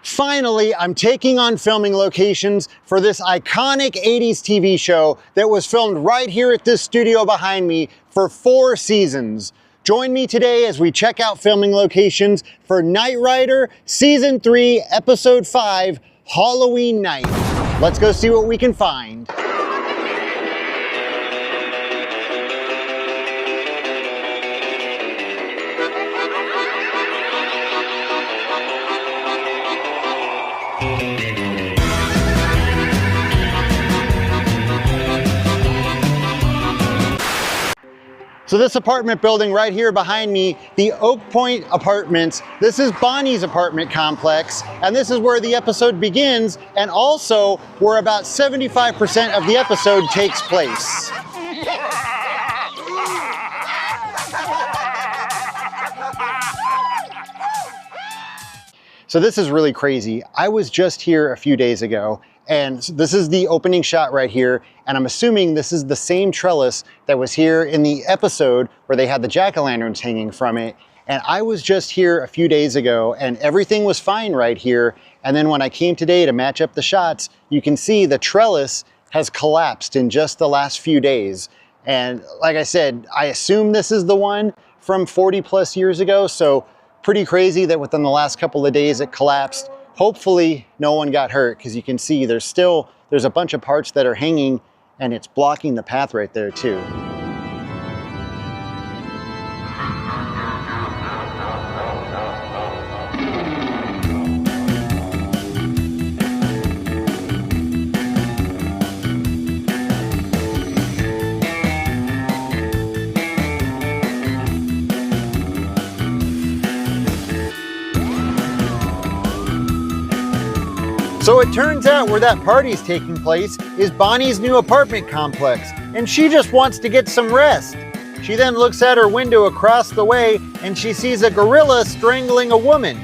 Finally, I'm taking on filming locations for this iconic 80s TV show that was filmed right here at this studio behind me for 4 seasons. Join me today as we check out filming locations for Knight Rider Season 3, Episode 5, Halloween Night. Let's go see what we can find. So this apartment building right here behind me, the Oak Point Apartments, this is Bonnie's apartment complex, and this is where the episode begins, and also where about 75% of the episode takes place. So this is really crazy. I was just here a few days ago, and this is the opening shot right here, and I'm assuming this is the same trellis that was here in the episode where they had the jack-o'-lanterns hanging from it. And I was just here a few days ago, and everything was fine right here. And then when I came today to match up the shots, you can see the trellis has collapsed in just the last few days. And like I said, I assume this is the one from 40 plus years ago, so pretty crazy that within the last couple of days it collapsed. Hopefully no one got hurt, because you can see there's a bunch of parts that are hanging and it's blocking the path right there too. So it turns out where that party's taking place is Bonnie's new apartment complex, and she just wants to get some rest. She then looks out her window across the way and she sees a gorilla strangling a woman.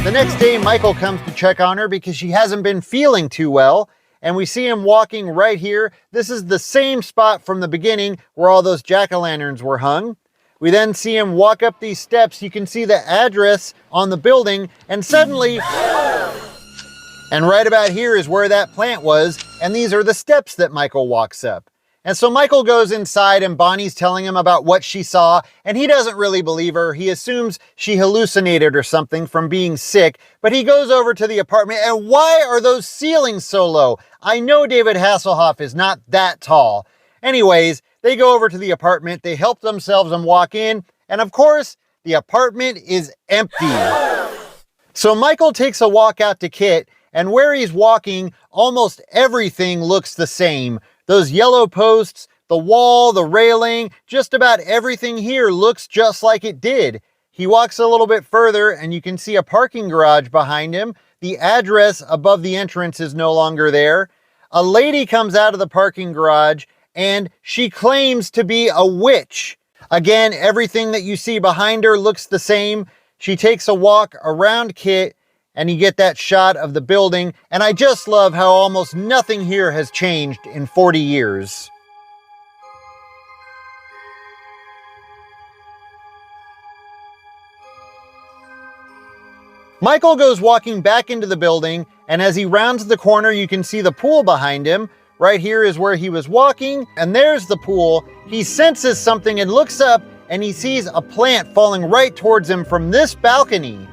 The next day, Michael comes to check on her because she hasn't been feeling too well, and we see him walking right here. This is the same spot from the beginning where all those jack-o'-lanterns were hung. We then see him walk up these steps. You can see the address on the building, and suddenly, and right about here is where that plant was, and these are the steps that Michael walks up. And so Michael goes inside, and Bonnie's telling him about what she saw, and he doesn't really believe her. He assumes she hallucinated or something from being sick, but he goes over to the apartment, and why are those ceilings so low? I know David Hasselhoff is not that tall. Anyways, they go over to the apartment, they help themselves and walk in, and of course, the apartment is empty. So Michael takes a walk out to Kit, and where he's walking, almost everything looks the same. Those yellow posts, the wall, the railing, just about everything here looks just like it did. He walks a little bit further and you can see a parking garage behind him. The address above the entrance is no longer there. A lady comes out of the parking garage and she claims to be a witch. Again, everything that you see behind her looks the same. She takes a walk around Kit, and you get that shot of the building, and I just love how almost nothing here has changed in 40 years. Michael goes walking back into the building, and as he rounds the corner, you can see the pool behind him. Right here is where he was walking, and there's the pool. He senses something and looks up, and he sees a plant falling right towards him from this balcony.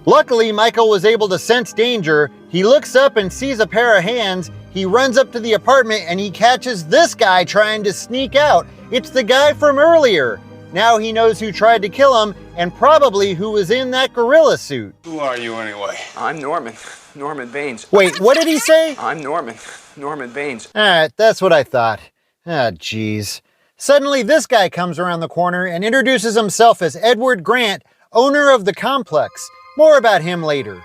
Luckily, Michael was able to sense danger. He looks up and sees a pair of hands. He runs up to the apartment and he catches this guy trying to sneak out. It's the guy from earlier. Now he knows who tried to kill him and probably who was in that gorilla suit. Who are you anyway? I'm Norman Baines. Wait, what did he say? I'm Norman Baines. Alright, that's what I thought. Ah, jeez. Suddenly this guy comes around the corner and introduces himself as Edward Grant, owner of the complex. More about him later.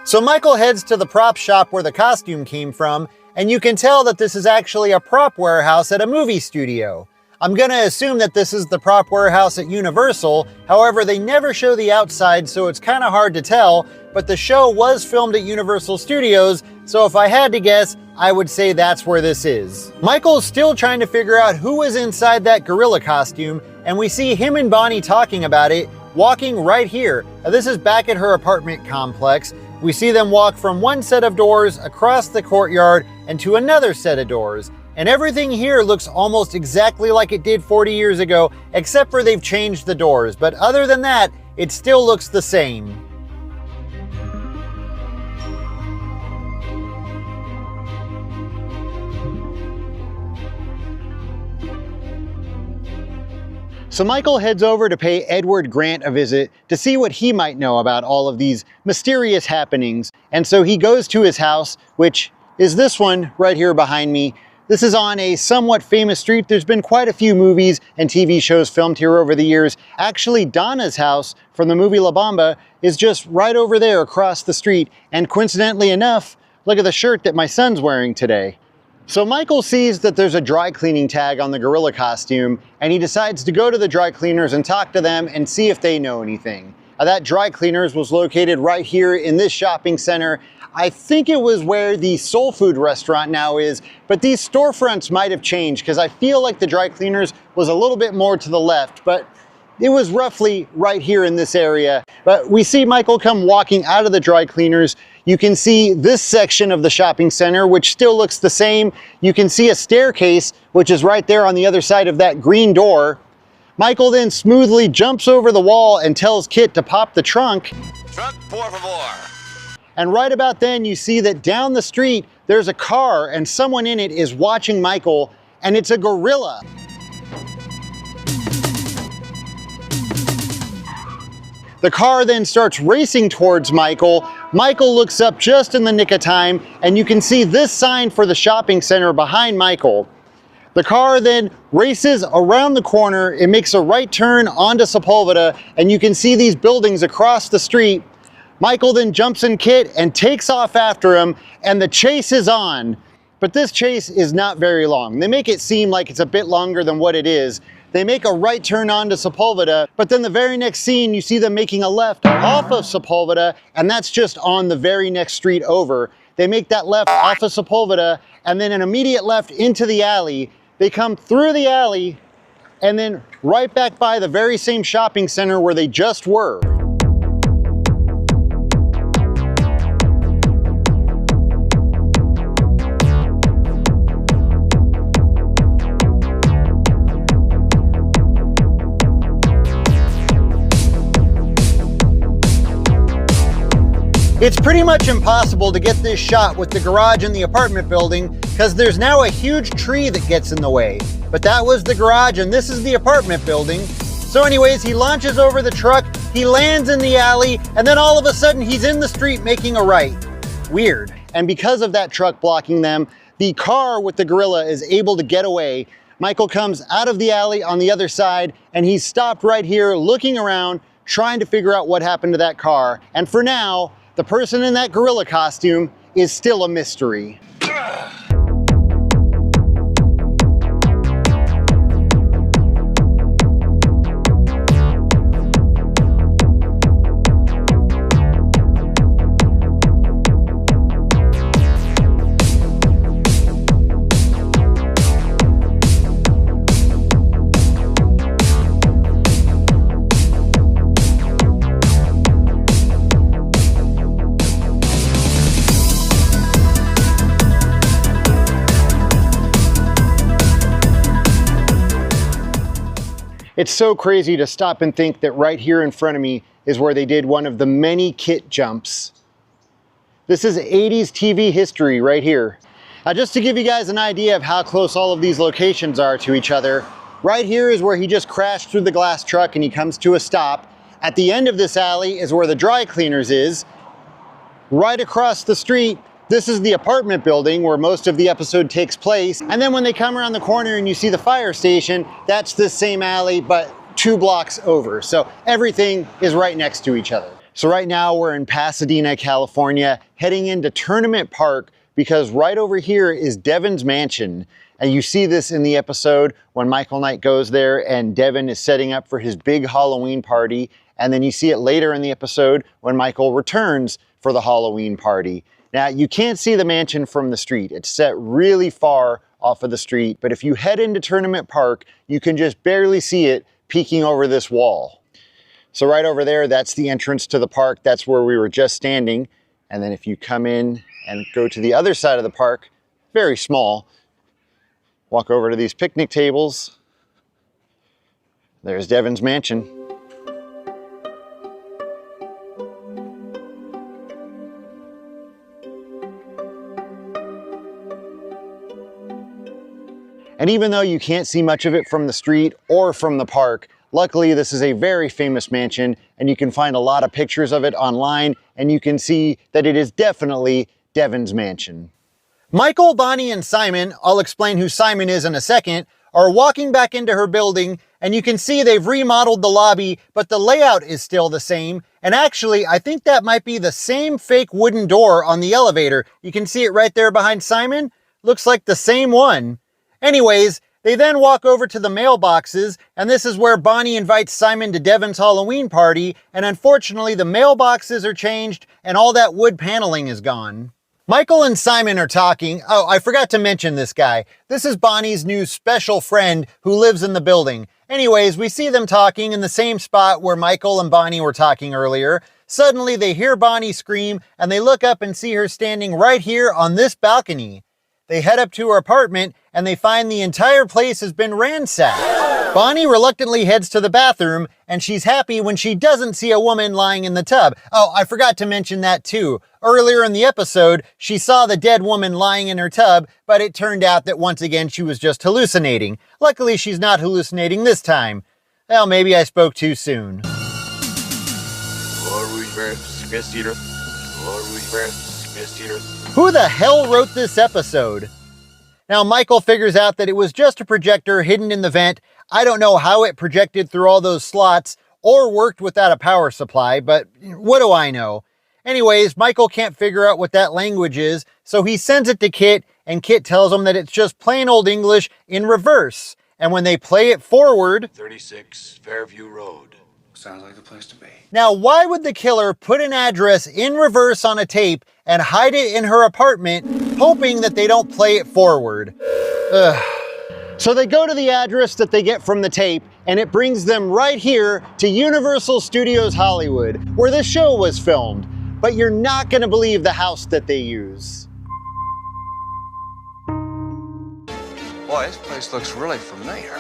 So Michael heads to the prop shop where the costume came from, and you can tell that this is actually a prop warehouse at a movie studio. I'm gonna assume that this is the prop warehouse at Universal. However, they never show the outside, so it's kind of hard to tell, but the show was filmed at Universal Studios, so if I had to guess, I would say that's where this is. Michael's still trying to figure out who was inside that gorilla costume, and we see him and Bonnie talking about it, walking right here. Now, this is back at her apartment complex. We see them walk from one set of doors across the courtyard and to another set of doors. And everything here looks almost exactly like it did 40 years ago, except for they've changed the doors. But other than that, it still looks the same. So Michael heads over to pay Edward Grant a visit to see what he might know about all of these mysterious happenings. And so he goes to his house, which is this one right here behind me. This is on a somewhat famous street. There's been quite a few movies and TV shows filmed here over the years. Actually, Donna's house from the movie La Bamba is just right over there across the street. And coincidentally enough, look at the shirt that my son's wearing today. So Michael sees that there's a dry cleaning tag on the gorilla costume, and he decides to go to the dry cleaners and talk to them and see if they know anything. That dry cleaners was located right here in this shopping center. I think it was where the soul food restaurant now is, but these storefronts might have changed because I feel like the dry cleaners was a little bit more to the left, but it was roughly right here in this area. But we see Michael come walking out of the dry cleaners. You can see this section of the shopping center, which still looks the same. You can see a staircase, which is right there on the other side of that green door. Michael then smoothly jumps over the wall and tells Kit to pop the trunk. Trunk, por favor. And right about then, you see that down the street, there's a car and someone in it is watching Michael, and it's a gorilla. The car then starts racing towards Michael. Michael looks up just in the nick of time, and you can see this sign for the shopping center behind Michael. The car then races around the corner. It makes a right turn onto Sepulveda, and you can see these buildings across the street. Michael then jumps in Kit and takes off after him, and the chase is on. But this chase is not very long. They make it seem like it's a bit longer than what it is. They make a right turn onto Sepulveda, but then the very next scene, you see them making a left off of Sepulveda, and that's just on the very next street over. They make that left off of Sepulveda, and then an immediate left into the alley. They come through the alley, and then right back by the very same shopping center where they just were. It's pretty much impossible to get this shot with the garage in the apartment building because there's now a huge tree that gets in the way. But that was the garage and this is the apartment building. So anyways, he launches over the truck, he lands in the alley, and then all of a sudden he's in the street making a right. Weird. And because of that truck blocking them, the car with the gorilla is able to get away. Michael comes out of the alley on the other side and he's stopped right here looking around, trying to figure out what happened to that car. And for now, the person in that gorilla costume is still a mystery. It's so crazy to stop and think that right here in front of me is where they did one of the many Kit jumps. This is 80s TV history right here. Now just to give you guys an idea of how close all of these locations are to each other, right here is where he just crashed through the glass truck and he comes to a stop. At the end of this alley is where the dry cleaners is. Right across the street, this is the apartment building where most of the episode takes place. And then when they come around the corner and you see the fire station, that's this same alley, but 2 blocks over. So everything is right next to each other. So right now we're in Pasadena, California, heading into Tournament Park because right over here is Devon's mansion. And you see this in the episode when Michael Knight goes there and Devon is setting up for his big Halloween party. And then you see it later in the episode when Michael returns for the Halloween party. Now, you can't see the mansion from the street. It's set really far off of the street, but if you head into Tournament Park, you can just barely see it peeking over this wall. So right over there, that's the entrance to the park. That's where we were just standing. And then if you come in and go to the other side of the park, very small, walk over to these picnic tables. There's Devon's mansion. And even though you can't see much of it from the street or from the park, luckily this is a very famous mansion and you can find a lot of pictures of it online and you can see that it is definitely Devon's mansion. Michael, Bonnie, and Simon, I'll explain who Simon is in a second, are walking back into her building and you can see they've remodeled the lobby, but the layout is still the same. And actually, I think that might be the same fake wooden door on the elevator. You can see it right there behind Simon. Looks like the same one. Anyways, they then walk over to the mailboxes, and this is where Bonnie invites Simon to Devon's Halloween party, and unfortunately the mailboxes are changed and all that wood paneling is gone. Michael and Simon are talking. Oh, I forgot to mention this guy. This is Bonnie's new special friend who lives in the building. Anyways, we see them talking in the same spot where Michael and Bonnie were talking earlier. Suddenly they hear Bonnie scream, and they look up and see her standing right here on this balcony. They head up to her apartment and they find the entire place has been ransacked. Bonnie reluctantly heads to the bathroom and she's happy when she doesn't see a woman lying in the tub. Oh, I forgot to mention that too. Earlier in the episode, she saw the dead woman lying in her tub, but it turned out that once again she was just hallucinating. Luckily, she's not hallucinating this time. Well, maybe I spoke too soon. Who the hell wrote this episode? Now, Michael figures out that it was just a projector hidden in the vent. I don't know how it projected through all those slots or worked without a power supply, but what do I know? Anyways, Michael can't figure out what that language is, so he sends it to Kit, and Kit tells him that it's just plain old English in reverse. And when they play it forward... 36 Fairview Road. Sounds like the place to be. Now, why would the killer put an address in reverse on a tape and hide it in her apartment, hoping that they don't play it forward? Ugh. So they go to the address that they get from the tape, and it brings them right here to Universal Studios Hollywood, where this show was filmed. But you're not gonna believe the house that they use. Boy, this place looks really familiar.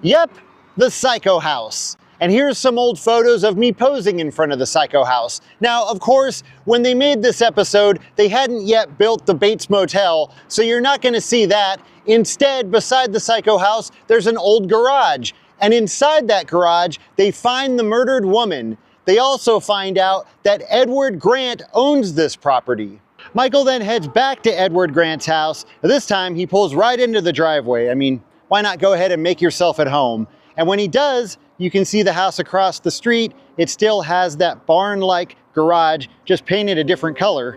Yep, the Psycho House. And here's some old photos of me posing in front of the Psycho House. Now, of course, when they made this episode, they hadn't yet built the Bates Motel, so you're not gonna see that. Instead, beside the Psycho House, there's an old garage. And inside that garage, they find the murdered woman. They also find out that Edward Grant owns this property. Michael then heads back to Edward Grant's house. This time, he pulls right into the driveway. I mean, why not go ahead and make yourself at home? And when he does, you can see the house across the street. It still has that barn-like garage, just painted a different color.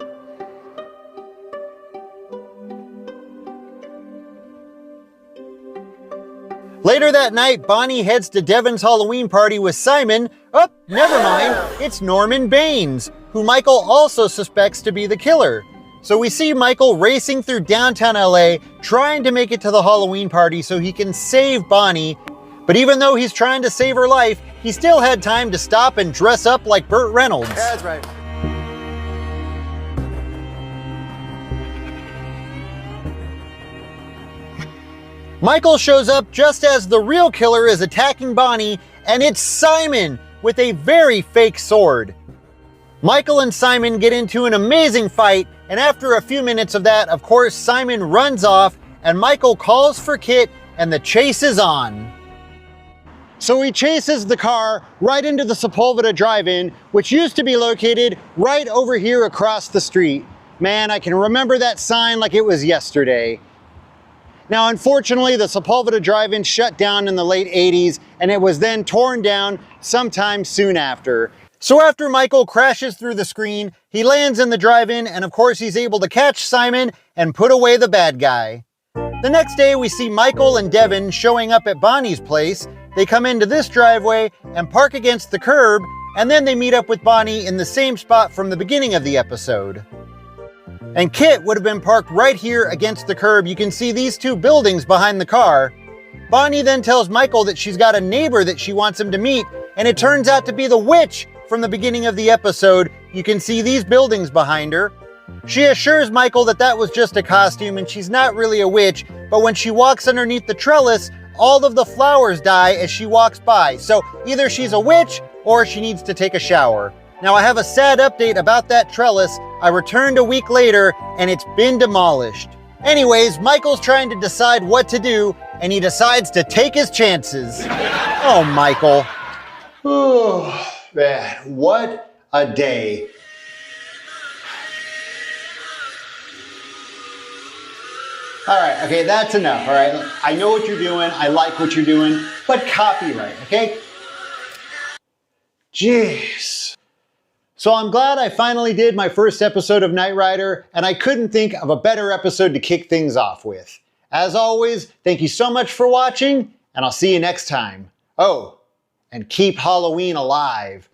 Later that night, Bonnie heads to Devon's Halloween party with Simon. Oh, never mind, it's Norman Baines, who Michael also suspects to be the killer. So we see Michael racing through downtown LA, trying to make it to the Halloween party so he can save Bonnie. But even though he's trying to save her life, he still had time to stop and dress up like Burt Reynolds. Yeah, that's right. Michael shows up just as the real killer is attacking Bonnie, and it's Simon with a very fake sword. Michael and Simon get into an amazing fight, and after a few minutes of that, of course, Simon runs off, and Michael calls for Kit, and the chase is on. So he chases the car right into the Sepulveda Drive-In, which used to be located right over here across the street. Man, I can remember that sign like it was yesterday. Now, unfortunately, the Sepulveda Drive-In shut down in the late 80s, and it was then torn down sometime soon after. So after Michael crashes through the screen, he lands in the drive-in, and of course he's able to catch Simon and put away the bad guy. The next day, we see Michael and Devon showing up at Bonnie's place. They come into this driveway and park against the curb, and then they meet up with Bonnie in the same spot from the beginning of the episode. And Kit would have been parked right here against the curb. You can see these two buildings behind the car. Bonnie then tells Michael that she's got a neighbor that she wants him to meet, and it turns out to be the witch from the beginning of the episode. You can see these buildings behind her. She assures Michael that that was just a costume and she's not really a witch, but when she walks underneath the trellis, all of the flowers die as she walks by. So either she's a witch or she needs to take a shower. Now I have a sad update about that trellis. I returned a week later and it's been demolished. Anyways, Michael's trying to decide what to do and he decides to take his chances. Oh, Michael. Oh, man, what a day. All right, okay, that's enough, all right? I know what you're doing, I like what you're doing, but copyright, okay? Jeez. So I'm glad I finally did my first episode of Knight Rider, and I couldn't think of a better episode to kick things off with. As always, thank you so much for watching, and I'll see you next time. Oh, and keep Halloween alive.